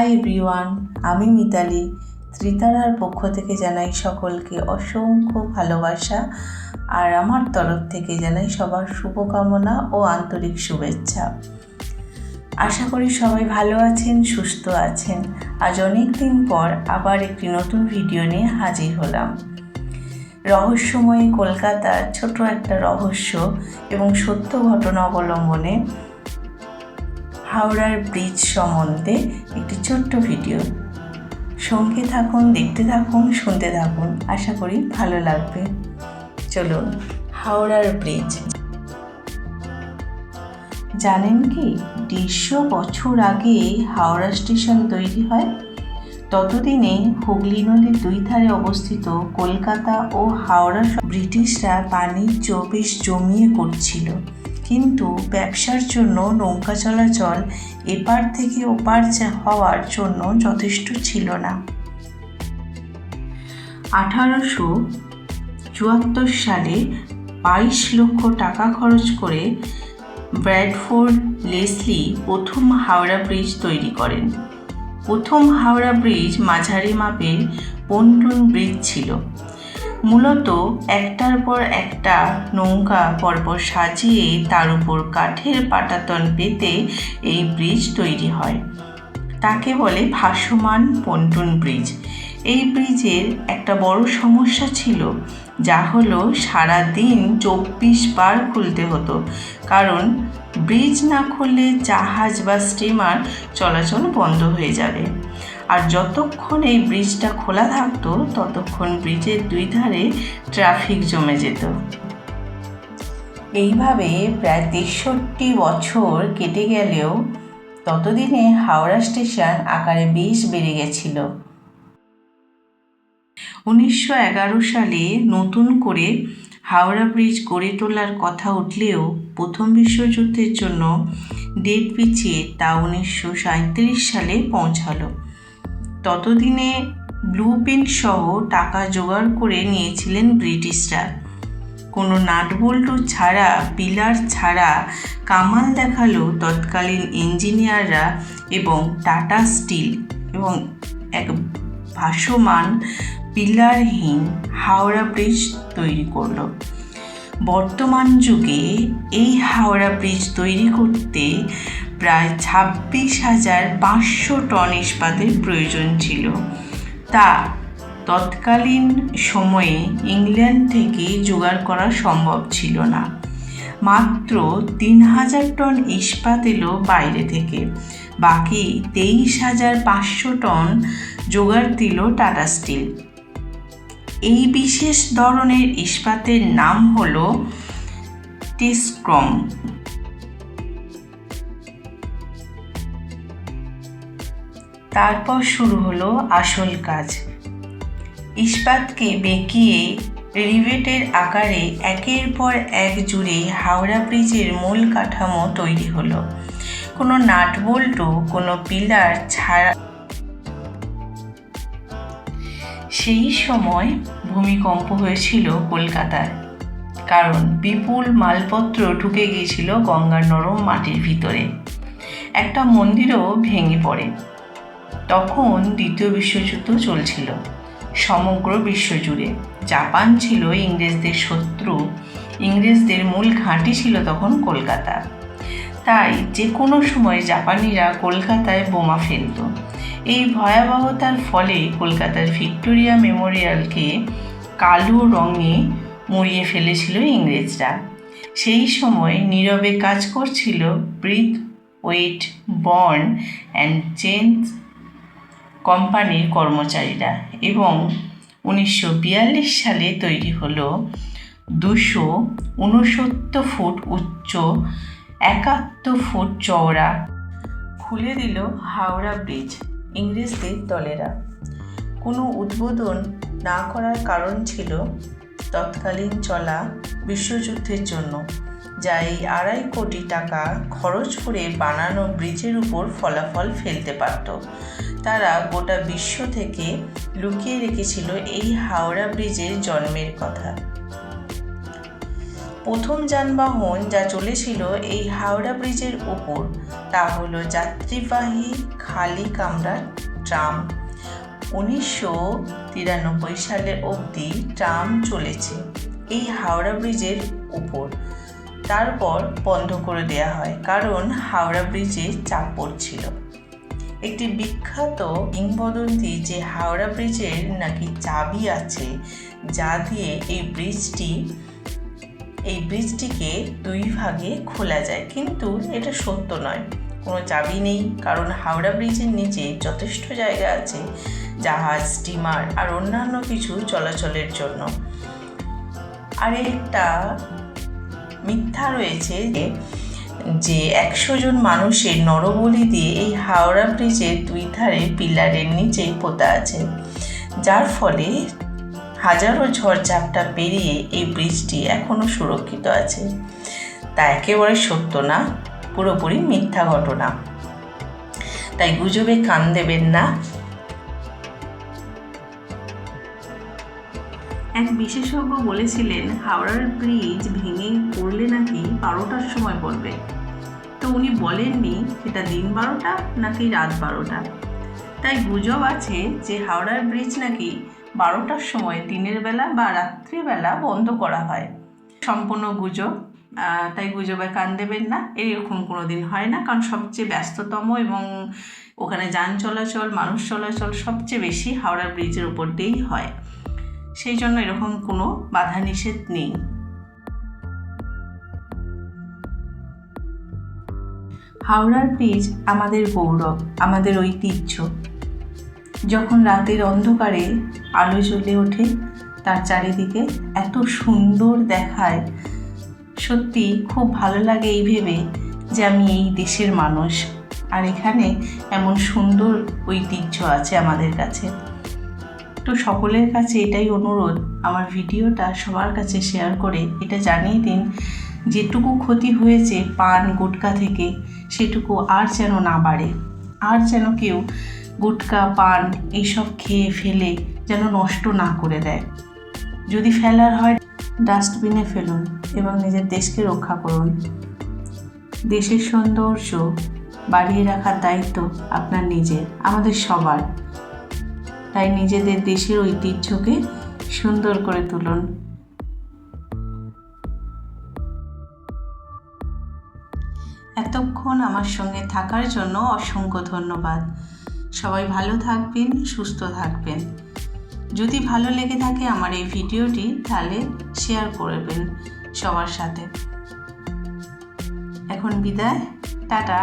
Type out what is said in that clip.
Hi everyone, আমি মিতালি। ত্রিতারার পক্ষ থেকে জানাই সকলকে অসংখ্য ভালোবাসা, আর আমার তরফ থেকে জানাই সবার শুভকামনা ও আন্তরিক শুভেচ্ছা। আশা করি সবাই ভালো আছেন, সুস্থ আছেন। আজ অনেক দিন পর আবার একটি নতুন ভিডিও নিয়ে হাজির হলাম। রহস্যময়ী কলকাতার ছোট একটা রহস্য এবং সত্য ঘটনা অবলম্বনে হাওড়ার ব্রিজ সম্বন্ধে একটি ছোট্ট ভিডিও। সঙ্গে থাকুন, দেখতে থাকুন, শুনতে থাকুন, আশা করি ভালো লাগবে। চলুন, হাওড়ার ব্রিজ। জানেন কি, 150 বছর আগে হাওড়া স্টেশন তৈরি হয়। ততদিনে হুগলি নদীর দুই ধারে অবস্থিত কলকাতা ও হাওড়া ব্রিটিশরা বাণিজ্য বেশ জমিয়ে করছিল, কিন্তু ব্যবসার জন্য নৌকা চলাচল এপার থেকে ওপার হওয়ার জন্য যথেষ্ট ছিল না। 1874 সালে 22 লক্ষ টাকা খরচ করে ব্র্যাডফোর্ড লেসলি প্রথম হাওড়া ব্রিজ তৈরি করেন। প্রথম হাওড়া ব্রিজ মাঝারি মাপের পন্টুন ব্রিজ ছিল। মূলত একটার পর একটা নৌকা পরপর সাজিয়ে তার উপর কাঠের পাটাতন পেতে এই ব্রিজ তৈরি হয়। তাকে বলে ভাসমান পন্টুন ব্রিজ। এই ব্রিজের একটা বড় সমস্যা ছিল, যা হলো সারাদিন 24 বার খুলতে হতো, কারণ ব্রিজ না খুললে জাহাজ বা স্টিমার চলাচল বন্ধ হয়ে যাবে। আর যতক্ষণ এই ব্রিজটা খোলা থাকতো ততক্ষণ ব্রিজের দুই ধারে ট্রাফিক জমে যেত। এইভাবে প্রায় 63 বছর কেটে গেলেও ততদিনে হাওড়া স্টেশন আকারে বেশ বেড়ে গেছিল। 1911 সালে নতুন করে হাওড়া ব্রিজ গড়ে তোলার কথা উঠলেও প্রথম বিশ্বযুদ্ধের জন্য ডেট পিছিয়ে তা 1937 সালে পৌঁছালো। ততদিনে ব্লু প্রিন্ট সহ টাকা জোগাড় করে নিয়েছিলেন ব্রিটিশরা। কোনো নাটবল্টু ছাড়া, পিলার ছাড়া কামাল দেখালো তৎকালীন ইঞ্জিনিয়াররা এবং টাটা স্টিল, এবং এক ভাসমান পিলারহীন হাওড়া ব্রিজ তৈরি করলো। বর্তমান যুগে এই হাওড়া ব্রিজ তৈরি করতে প্রায় 26,500 টন ইস্পাতের প্রয়োজন ছিল। তা তৎকালীন সময়ে ইংল্যান্ড থেকে জোগাড় করা সম্ভব ছিল না। মাত্র 3,000 টন ইস্পাত এলো বাইরে থেকে, বাকি 23,500 টন জোগাড় দিল টাটা স্টিল। এই বিশেষ ধরনের ইস্পাতের নাম হলো টেস্ক্রম। তারপর শুরু হলো আসল কাজ। ইস্পাতকে বেঁকিয়ে রিভেটের আকারে একের পর এক জুড়ে হাওড়া ব্রিজের মূল কাঠামো তৈরি হলো। কোনো নাটবল্টু, কোনো পিলার ছাড়া। সেই সময় ভূমিকম্প হয়েছিল কলকাতায়, কারণ বিপুল মালপত্র ঢুকে গিয়েছিল গঙ্গার নরম মাটির ভিতরে। একটা মন্দিরও ভেঙে পড়ে। তখন দ্বিতীয় বিশ্বযুদ্ধ চলছিল সমগ্র বিশ্বজুড়ে। জাপান ছিল ইংরেজদের শত্রু। ইংরেজদের মূল ঘাঁটি ছিল তখন কলকাতা। তাই যে কোনো সময় জাপানিরা কলকাতায় বোমা ফেলত। এই ভয়াবহতার ফলে কলকাতার ভিক্টোরিয়া মেমোরিয়ালকে কালো রঙে মুড়িয়ে ফেলেছিল ইংরেজরা। সেই সময় নীরবে কাজ করছিল breath, wait, born and change কোম্পানির কর্মচারীরা, এবং 1942 সালে তৈরি হলো 269 ফুট উচ্চ, 71 ফুট চওড়া খুলে দিল হাওড়া ব্রিজ ইংরেজদের দলেরা। কোনো উদ্বোধন না করার কারণ ছিল তৎকালীন চলা বিশ্বযুদ্ধের জন্য, যা এই 2.5 কোটি টাকা খরচ করে বানানো ব্রিজের উপর ফলাফল ফেলতে পারত। তারা গোটা বিশ্ব থেকে লুকিয়ে রেখেছিল এই হাওড়া ব্রিজের জন্মের কথা। প্রথম যানবাহন যা চলেছিল এই হাওড়া ব্রিজের উপর তা হলো যাত্রীবাহী খালি কামরার ট্রাম। 1993 সালে অবধি ট্রাম চলেছে এই হাওড়া ব্রিজের উপর, তারপর বন্ধ করে দেওয়া হয় কারণ হাওড়া ব্রিজে চাপ পড়ছিল। একটি বিখ্যাত কিংবদন্তি যে হাওড়া ব্রিজের নাকি চাবি আছে, যা দিয়ে এই ব্রিজটিকে দুই ভাগে খোলা যায়, কিন্তু এটা সত্য নয়, কোনো চাবি নেই, কারণ হাওড়া ব্রিজের নিচে যথেষ্ট জায়গা আছে জাহাজ, স্টিমার আর অন্যান্য কিছু চলাচলের জন্য। আর একটা মিথ্যা রয়েছে যে 100 জন মানুষের নরবলি দিয়ে এই হাওড়া ব্রিজের দুই ধারে পিলারের নিচেই পোতা আছে, যার ফলে হাজারো ঝড়ঝাপটা পেরিয়ে এই ব্রিজটি এখনও সুরক্ষিত আছে। তা একেবারে সত্য না, পুরোপুরি মিথ্যা ঘটনা, তাই গুজবে কান দেবেন না। এক বিশেষজ্ঞ বলেছিলেন হাওড়ার ব্রিজ ভেঙে পড়লে নাকি 12টার সময় পড়বে, তো উনি বলেননি এটা দিন 12টা নাকি রাত 12টা। তাই গুজব আছে যে হাওড়ার ব্রিজ নাকি 12টার সময় দিনের বেলা বা রাত্রিবেলা বন্ধ করা হয়। সম্পূর্ণ গুজব, তাই গুজবে কান দেবেন না। এরকম কোনো দিন হয় না, কারণ সবচেয়ে ব্যস্ততম এবং ওখানে যান চলাচল, মানুষ চলাচল সবচেয়ে বেশি হাওড়া ব্রিজের উপর দিয়েই হয়, সেই জন্য এরকম কোনো বাধা নিষেধ নেই। হাওড়ার ব্রিজ আমাদের গৌরব, আমাদের ঐতিহ্য। যখন রাতের অন্ধকারে আলো জ্বলে ওঠে, তার চারিদিকে এত সুন্দর দেখায়, সত্যি খুব ভালো লাগে এই ভেবে যে আমি এই দেশের মানুষ, আর এখানে এমন সুন্দর ঐতিহ্য আছে আমাদের কাছে। তো সকলের কাছে এটাই অনুরোধ, আমার ভিডিওটা সবার কাছে শেয়ার করে এটা জানিয়ে দিন যেটুকু ক্ষতি হয়েছে পান গুটকা থেকে, সেটুকু আর যেন না বাড়ে, আর যেন কেউ গুটকা পান এইসব খেয়ে ফেলে যেন নষ্ট না করে দেয়। যদি ফেলার হয় ডাস্টবিনে ফেলুন এবং নিজের দেশকে রক্ষা করুন। দেশের সৌন্দর্য বাড়িয়ে রাখার দায়িত্ব আপনার নিজের, আমাদের সবার। তাই নিজেদের দেশের ঐতিহ্যকে সুন্দর করে তুলুন। এতক্ষণ আমার সঙ্গে থাকার জন্য অসংখ্য ধন্যবাদ। সবাই ভালো থাকবেন, সুস্থ থাকবেন। যদি ভালো লেগে থাকে আমার এই ভিডিওটি, তাহলে শেয়ার করবেন সবার সাথে। এখন বিদায়, টাটা।